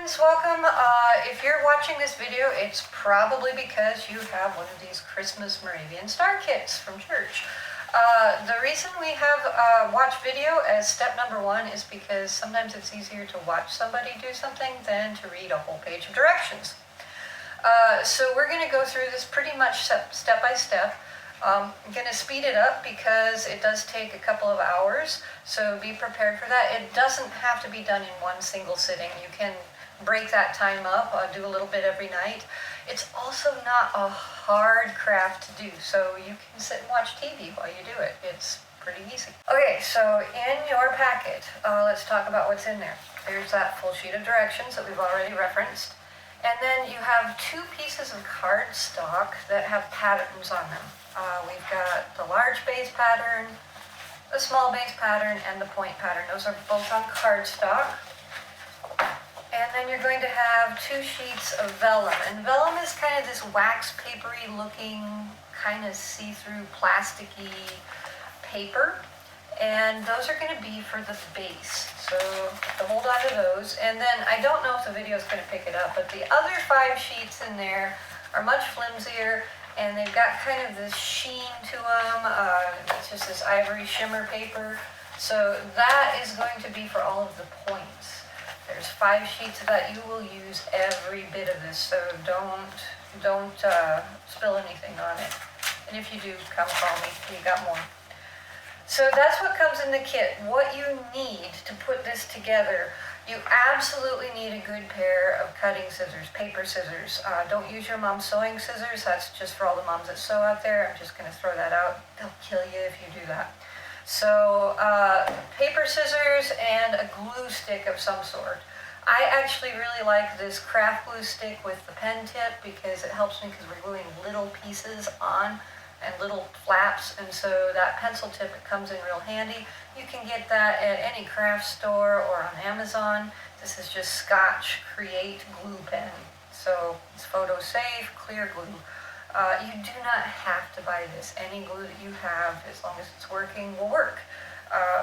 friends, welcome. If you're watching this video, it's probably because you have one of these Christmas Moravian Star Kits from church. The reason we have watch video as step number one is because sometimes it's easier to watch somebody do something than to read a whole page of directions. So we're going to go through this pretty much step by step. I'm going to speed it up because it does take a couple of hours, so be prepared for that. It doesn't have to be done in one single sitting. You can break that time up, do a little bit every night. It's also not a hard craft to do, so you can sit and watch TV while you do it. It's pretty easy. Okay, so in your packet, let's talk about what's in there. There's that full sheet of directions that we've already referenced. And then you have two pieces of cardstock that have patterns on them. We've got the large base pattern, the small base pattern, and the point pattern. Those are both on cardstock. And then you're going to have two sheets of vellum. And vellum is kind of this wax papery looking, kind of see-through plasticky paper. And those are going to be for the base. So hold on to those. And then I don't know if the video is going to pick it up, but the other 5 sheets in there are much flimsier, and they've got kind of this sheen to them. It's just this ivory shimmer paper. So that is going to be for all of the points. There's 5 sheets of that. You will use every bit of this, so don't spill anything on it. And if you do, come call me. We got more. So that's what comes in the kit. What you need to put this together, you absolutely need a good pair of cutting scissors, paper scissors. Don't use your mom's sewing scissors. That's just for all the moms that sew out there. I'm just going to throw that out. They'll kill you if you do that. So paper scissors and a glue stick of some sort. I actually really like this craft glue stick with the pen tip because it helps me because we're gluing little pieces on and little flaps, and so that pencil tip, it comes in real handy. You can get that at any craft store or on Amazon. This is just Scotch Create glue pen, so it's photo safe, clear glue. You do not have to buy this. Any glue that you have, as long as it's working, will work.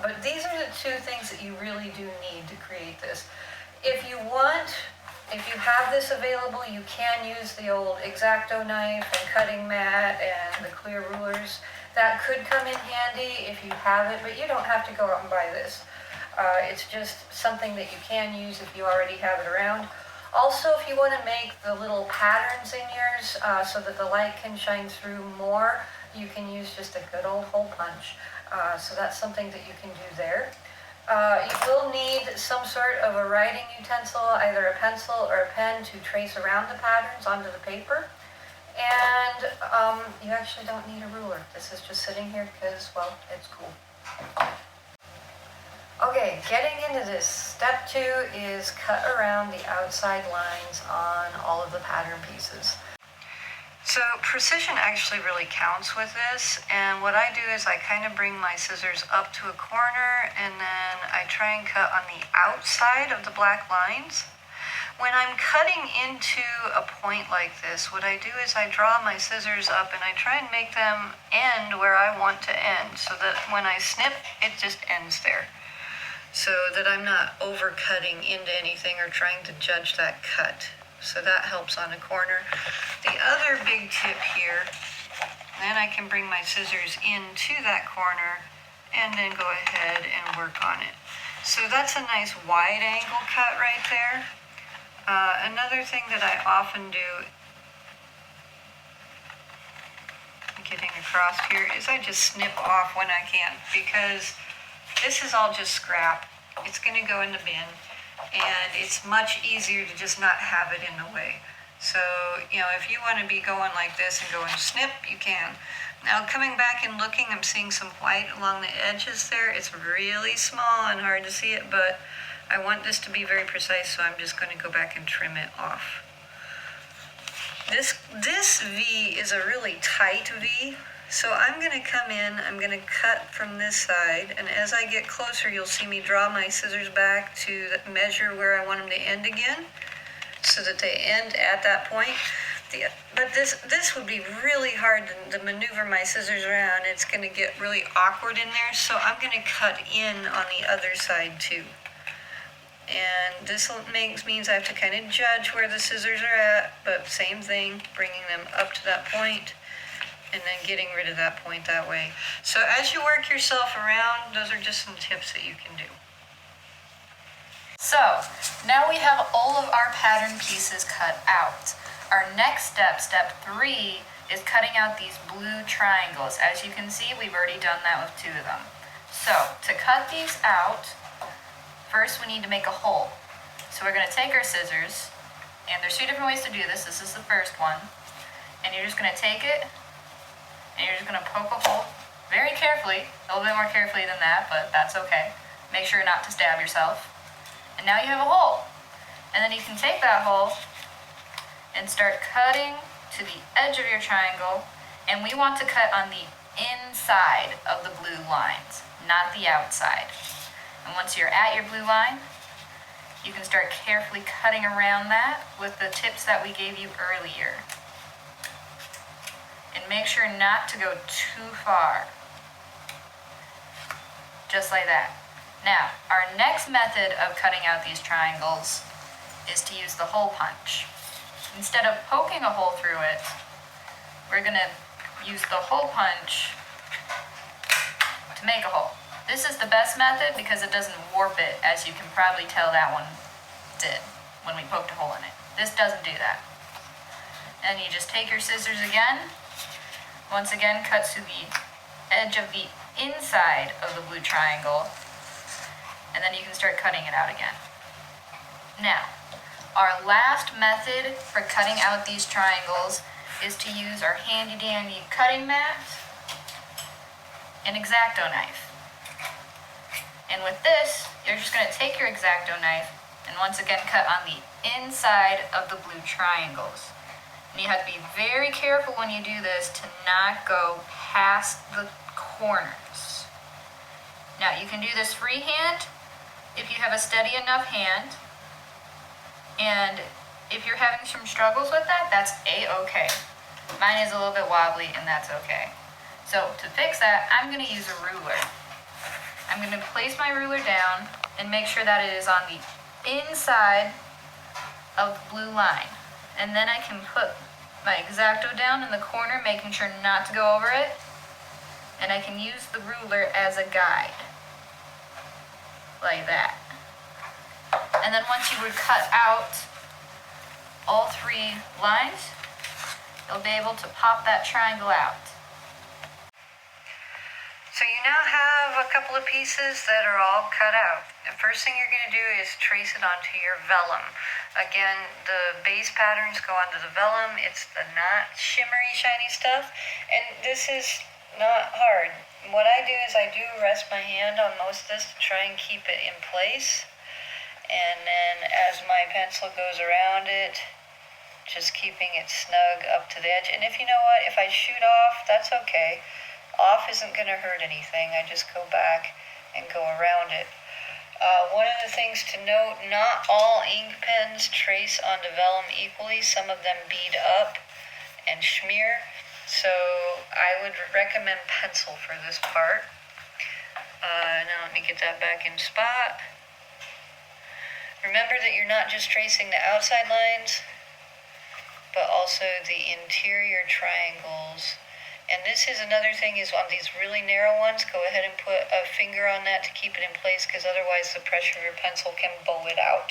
But these are the 2 things that you really do need to create this. If you have this available, you can use the old X-Acto knife and cutting mat and the clear rulers. That could come in handy if you have it, but you don't have to go out and buy this. It's just something that you can use if you already have it around. Also, if you want to make the little patterns in yours so that the light can shine through more, you can use just a good old hole punch. So that's something that you can do there. You will need some sort of a writing utensil, either a pencil or a pen, to trace around the patterns onto the paper. And you actually don't need a ruler. This is just sitting here because, well, it's cool. Okay, getting into this. Step 2 is cut around the outside lines on all of the pattern pieces. So precision actually really counts with this, and what I do is I kind of bring my scissors up to a corner and then I try and cut on the outside of the black lines. When I'm cutting into a point like this, what I do is I draw my scissors up and I try and make them end where I want to end, so that when I snip, it just ends there. So that I'm not over cutting into anything or trying to judge that cut. So that helps on a corner. The other big tip here, then I can bring my scissors into that corner and then go ahead and work on it. So that's a nice wide angle cut right there. Another thing that I often do, getting across here, is I just snip off when I can, because this is all just scrap. It's going to go in the bin. And it's much easier to just not have it in the way. So, if you want to be going like this and going snip, you can. Now, coming back and looking, I'm seeing some white along the edges there. It's really small and hard to see it, but I want this to be very precise, so I'm just going to go back and trim it off. This V is a really tight V. So I'm going to come in, I'm going to cut from this side, and as I get closer, you'll see me draw my scissors back to measure where I want them to end again, so that they end at that point. But this would be really hard to maneuver my scissors around. It's going to get really awkward in there, so I'm going to cut in on the other side too. And this means I have to kind of judge where the scissors are at, but same thing, bringing them up to that point and then getting rid of that point that way. So as you work yourself around, those are just some tips that you can do. So now we have all of our pattern pieces cut out. Our next step, step 3, is cutting out these blue triangles. As you can see, we've already done that with 2 of them. So to cut these out, first we need to make a hole. So we're going to take our scissors, and there's 2 different ways to do this. This is the first one. And you're just going to take it, and you're just going to poke a hole very carefully, a little bit more carefully than that, but that's okay. Make sure not to stab yourself. And now you have a hole. And then you can take that hole and start cutting to the edge of your triangle, and we want to cut on the inside of the blue lines, not the outside. And once you're at your blue line, you can start carefully cutting around that with the tips that we gave you earlier. And make sure not to go too far. Just like that. Now, our next method of cutting out these triangles is to use the hole punch. Instead of poking a hole through it, we're going to use the hole punch to make a hole. This is the best method because it doesn't warp it, as you can probably tell that one did when we poked a hole in it. This doesn't do that. And you just take your scissors again, once again cut to the edge of the inside of the blue triangle, and then you can start cutting it out again. Now, our last method for cutting out these triangles is to use our handy dandy cutting mat and X-Acto knife. And with this, you're just going to take your X-Acto knife and once again cut on the inside of the blue triangles. And you have to be very careful when you do this to not go past the corners. Now, you can do this freehand if you have a steady enough hand. And if you're having some struggles with that, that's a-okay. Mine is a little bit wobbly, and that's okay. So to fix that, I'm going to use a ruler. I'm going to place my ruler down and make sure that it is on the inside of the blue line. And then I can put my X-Acto down in the corner, making sure not to go over it. And I can use the ruler as a guide. Like that. And then once you would cut out all 3 lines, you'll be able to pop that triangle out. So you now have a couple of pieces that are all cut out. The first thing you're going to do is trace it onto your vellum. Again, the base patterns go onto the vellum. It's the not shimmery, shiny stuff. And this is not hard. What I do is I do rest my hand on most of this to try and keep it in place. And then as my pencil goes around it, just keeping it snug up to the edge. And if you know what, if I shoot off, that's okay. Off isn't going to hurt anything. I just go back and go around it. One of the things to note, not all ink pens trace onto vellum equally. Some of them bead up and smear. So I would recommend pencil for this part. Now let me get that back in spot. Remember that you're not just tracing the outside lines, but also the interior triangles. And this is another thing, is on these really narrow ones, go ahead and put a finger on that to keep it in place, because otherwise the pressure of your pencil can bow it out.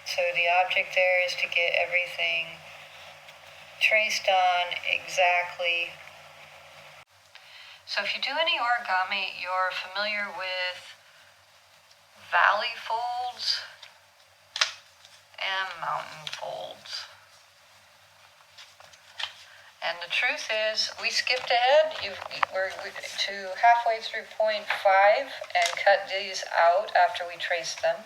So the object there is to get everything traced on exactly. So if you do any origami, you're familiar with valley folds and mountain folds. And the truth is, we skipped ahead. We're to halfway through point 5 and cut these out after we traced them.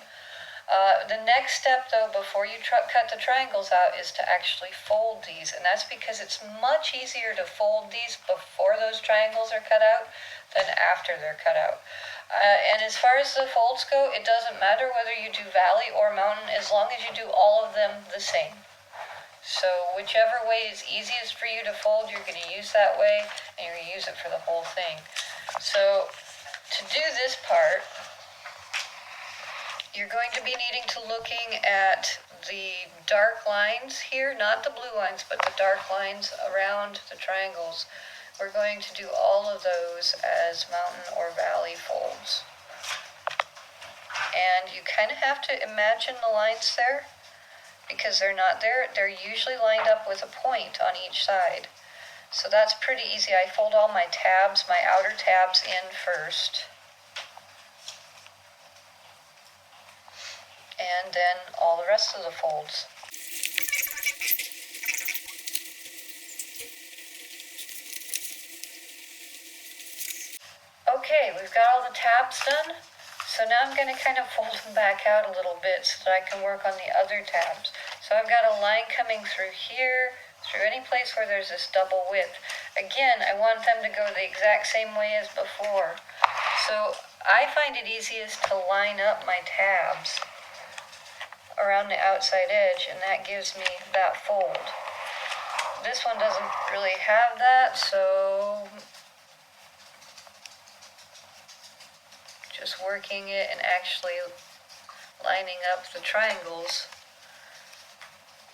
The next step, though, before you cut the triangles out, is to actually fold these. And that's because it's much easier to fold these before those triangles are cut out than after they're cut out. And as far as the folds go, it doesn't matter whether you do valley or mountain, as long as you do all of them the same. So whichever way is easiest for you to fold, you're going to use that way, and you're going to use it for the whole thing. So to do this part, You're going to be needing to looking at the dark lines here, not the blue lines, but the dark lines around the triangles. We're going to do all of those as mountain or valley folds. And you kind of have to imagine the lines there, because they're not there. They're usually lined up with a point on each side. So that's pretty easy. I fold all my tabs, my outer tabs in first. And then all the rest of the folds. Okay, we've got all the tabs done. So now I'm going to kind of fold them back out a little bit so that I can work on the other tabs. So I've got a line coming through here, through any place where there's this double width. Again, I want them to go the exact same way as before. So I find it easiest to line up my tabs around the outside edge, and that gives me that fold. This one doesn't really have that, so just working it and actually lining up the triangles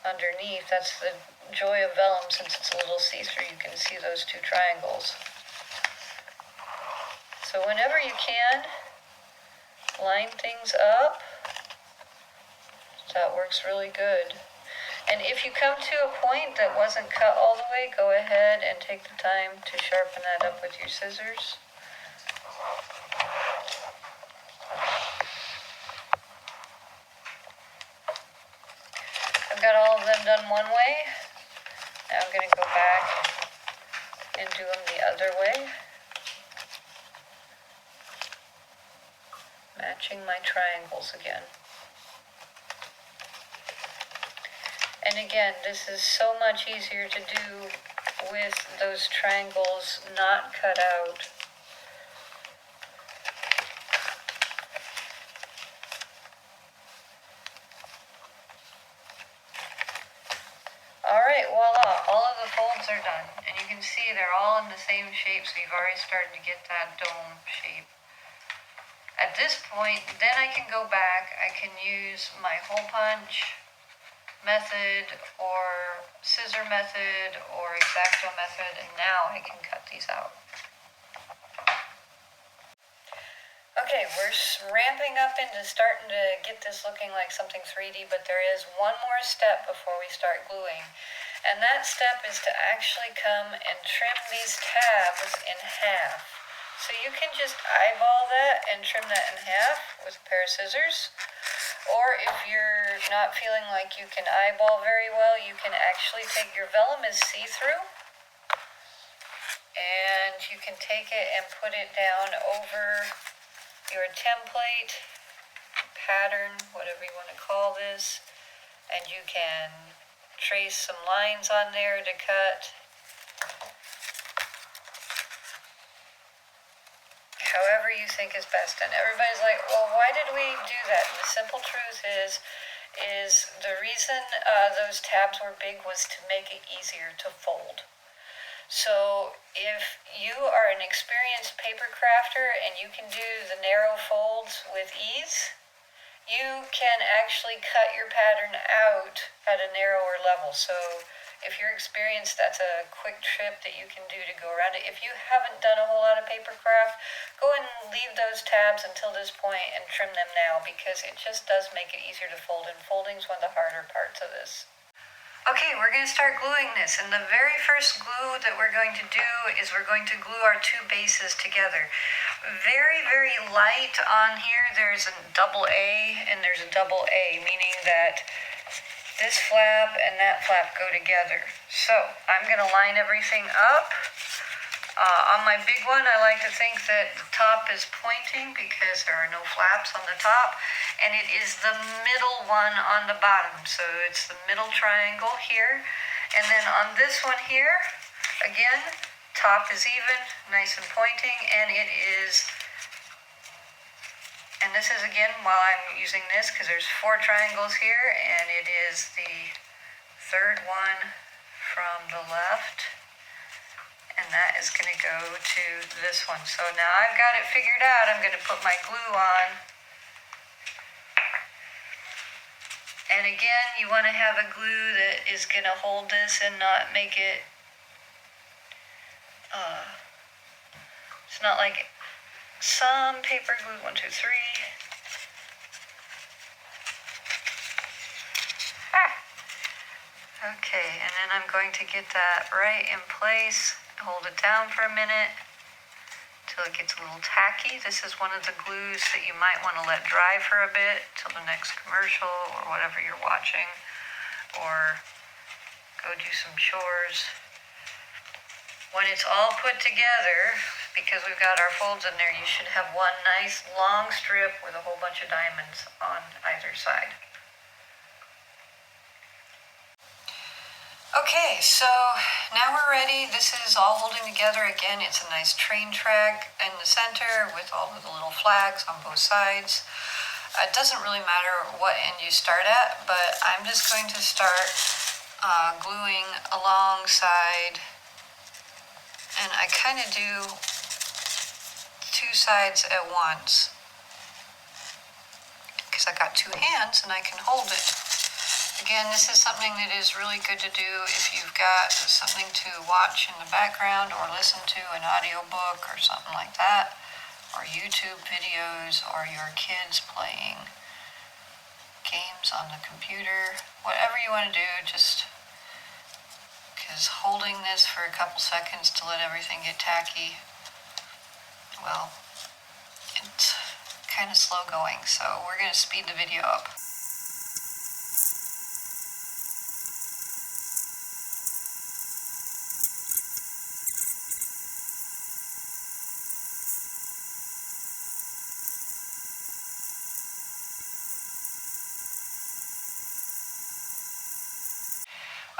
underneath. That's the joy of vellum. Since it's a little see-through, you can see those two triangles. So whenever you can, line things up. That works really good. And if you come to a point that wasn't cut all the way, go ahead and take the time to sharpen that up with your scissors. I've got all of them done one way. Now I'm going to go back and do them the other way. Matching my triangles again. And again, this is so much easier to do with those triangles not cut out. Alright, voila, all of the folds are done. And you can see they're all in the same shape, so you've already started to get that dome shape. At this point, then I can go back, I can use my hole punch method or scissor method or X-Acto method, and now I can cut these out. Okay, we're ramping up into starting to get this looking like something 3D, but there is one more step before we start gluing. And that step is to actually come and trim these tabs in half. So you can just eyeball that and trim that in half with a pair of scissors. Or if you're not feeling like you can eyeball very well, you can actually take your vellum is see-through. And you can take it and put it down over your template, pattern, whatever you want to call this. And you can trace some lines on there to cut. However you think is best. And everybody's like, well, why did we do that? And the simple truth is the reason those tabs were big was to make it easier to fold. So if you are an experienced paper crafter and you can do the narrow folds with ease, you can actually cut your pattern out at a narrower level. So if you're experienced, that's a quick trip that you can do to go around it. If you haven't done a whole lot of paper craft, go and leave those tabs until this point and trim them now, because it just does make it easier to fold, and folding is one of the harder parts of this. Okay, we're going to start gluing this, and the very first glue that we're going to do is we're going to glue our two bases together. Very, very light on here. There's a double A and there's a double A, meaning that this flap and that flap go together. So I'm going to line everything up. On my big one, I like to think that the top is pointing because there are no flaps on the top, and it is the middle one on the bottom. So it's the middle triangle here. And then on this one here, again, top is even, nice and pointing, and it is, and this is again while I'm using this because there's 4 triangles here, and it is the third one from the left, and that is going to go to this one. So now I've got it figured out. I'm going to put my glue on And again, you want to have a glue that is going to hold this and not make it, it's not like some paper glue, 1, 2, 3. Okay, and then I'm going to get that right in place, hold it down for a minute till it gets a little tacky. This is one of the glues that you might want to let dry for a bit till the next commercial or whatever you're watching, or go do some chores. When it's all put together, because we've got our folds in there, you should have one nice long strip with a whole bunch of diamonds on either side. Okay, so now we're ready. This is all holding together. Again, it's a nice train track in the center with all of the little flags on both sides. It doesn't really matter what end you start at, but I'm just going to start gluing alongside, and I kind of do 2 sides at once because I got 2 hands and I can hold it. Again, this is something that is really good to do if you've got something to watch in the background or listen to an audiobook or something like that, or YouTube videos, or your kids playing games on the computer. Whatever you want to do, just because holding this for a couple seconds to let everything get tacky, well, it's kind of slow going, so we're going to speed the video up.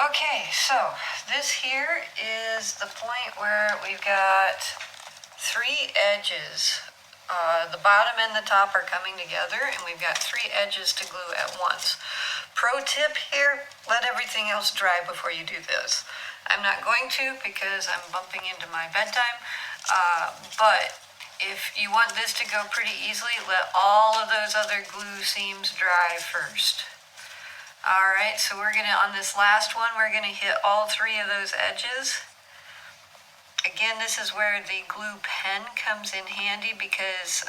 Okay, so this here is the point where we've got 3 edges. The bottom and the top are coming together, and we've got 3 edges to glue at once. Pro tip here, let everything else dry before you do this. I'm not going to because I'm bumping into my bedtime, but if you want this to go pretty easily, let all of those other glue seams dry first. All right, so we're gonna, on this last one, we're gonna hit all 3 of those edges. Again, this is where the glue pen comes in handy because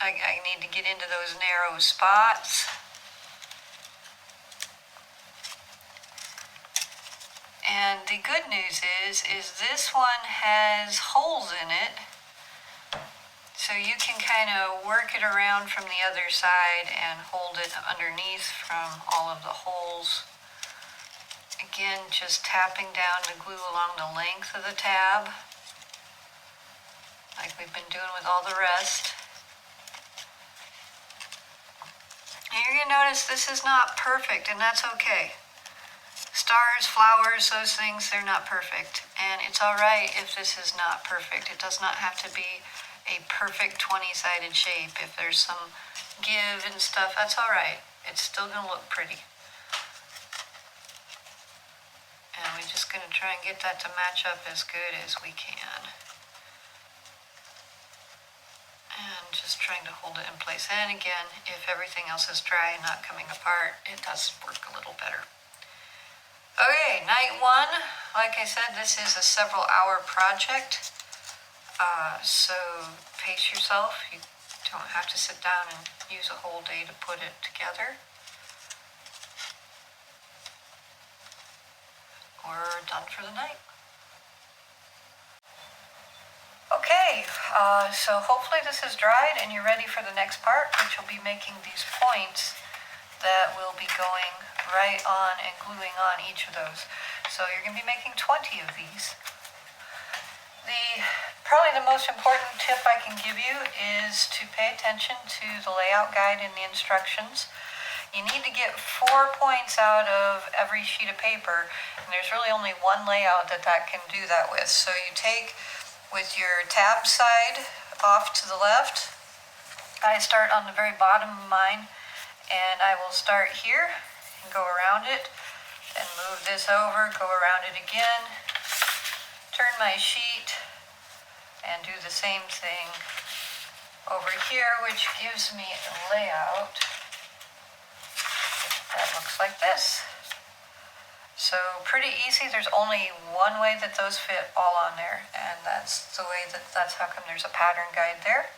I need to get into those narrow spots. And the good news is this one has holes in it, so you can kind of work it around from the other side and hold it underneath from all of the holes. Again, just tapping down the glue along the length of the tab, like we've been doing with all the rest. And you're gonna notice this is not perfect, and that's okay. Stars, flowers, those things, they're not perfect. And it's all right if this is not perfect. It does not have to be a perfect 20-sided shape. If there's some give and stuff, that's all right. It's still gonna look pretty. And we're just gonna try and get that to match up as good as we can. And just trying to hold it in place. And again, if everything else is dry and not coming apart, it does work a little better. Okay, night 1. Like I said, this is a several-hour project. So pace yourself. You don't have to sit down and use a whole day to put it together. We're done for the night. Okay, so hopefully this is dried and you're ready for the next part, which will be making these points that will be going right on and gluing on each of those. So you're going to be making 20 of these. Probably the most important tip I can give you is to pay attention to the layout guide and the instructions. You need to get 4 points out of every sheet of paper, and there's really only one layout that can do that with. So you take with your tab side off to the left. I start on the very bottom of mine, and I will start here and go around it, and move this over, go around it again, turn my sheet, and do the same thing over here, which gives me a layout like this. So pretty easy. There's only one way that those fit all on there, and that's how come there's a pattern guide there.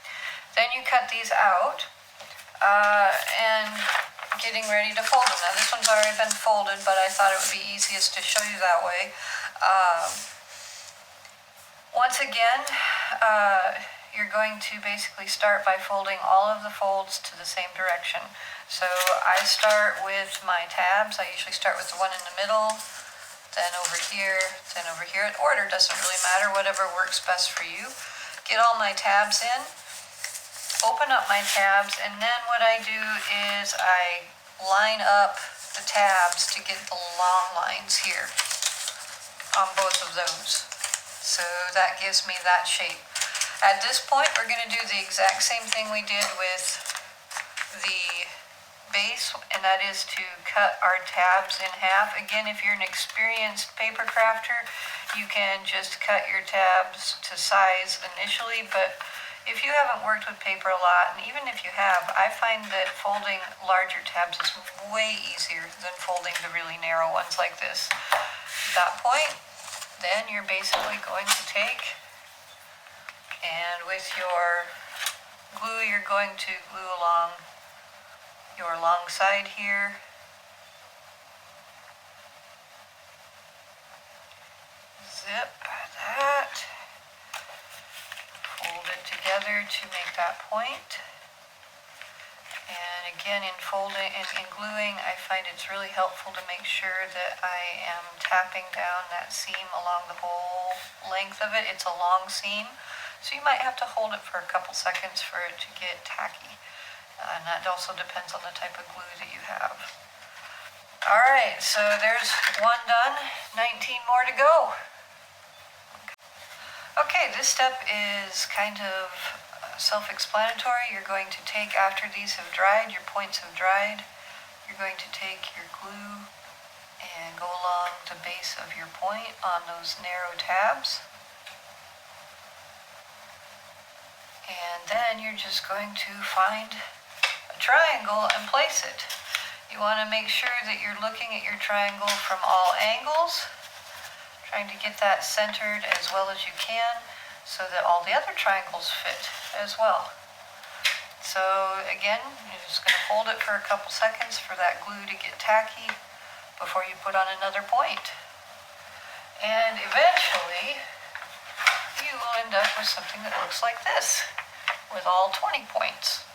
Then you cut these out, and getting ready to fold them. Now this one's already been folded, but I thought it would be easiest to show you that way. Once again, you're going to basically start by folding all of the folds to the same direction. So I start with my tabs. I usually start with the one in the middle, then over here, then over here. The order doesn't really matter, whatever works best for you. Get all my tabs in, open up my tabs, and then what I do is I line up the tabs to get the long lines here on both of those. So that gives me that shape. At this point, we're going to do the exact same thing we did with the base, and that is to cut our tabs in half. Again, if you're an experienced paper crafter, you can just cut your tabs to size initially, but if you haven't worked with paper a lot, and even if you have, I find that folding larger tabs is way easier than folding the really narrow ones like this. At that point, then you're basically going to take, and with your glue, you're going to glue along your long side here. Zip that. Fold it together to make that point. And again, in folding and in gluing, I find it's really helpful to make sure that I am tapping down that seam along the whole length of it. It's a long seam, so you might have to hold it for a couple seconds for it to get tacky. And that also depends on the type of glue that you have. All right, so there's one done, 19 more to go. Okay, this step is kind of self-explanatory. You're going to take, after these have dried, your points have dried, you're going to take your glue and go along the base of your point on those narrow tabs. And then you're just going to find triangle and place it. You want to make sure that you're looking at your triangle from all angles, trying to get that centered as well as you can so that all the other triangles fit as well. So again, you're just going to hold it for a couple seconds for that glue to get tacky before you put on another point. And eventually, you will end up with something that looks like this, with all 20 points.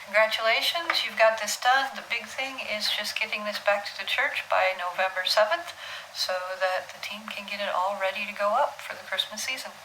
Congratulations, you've got this done. The big thing is just getting this back to the church by November 7th so that the team can get it all ready to go up for the Christmas season.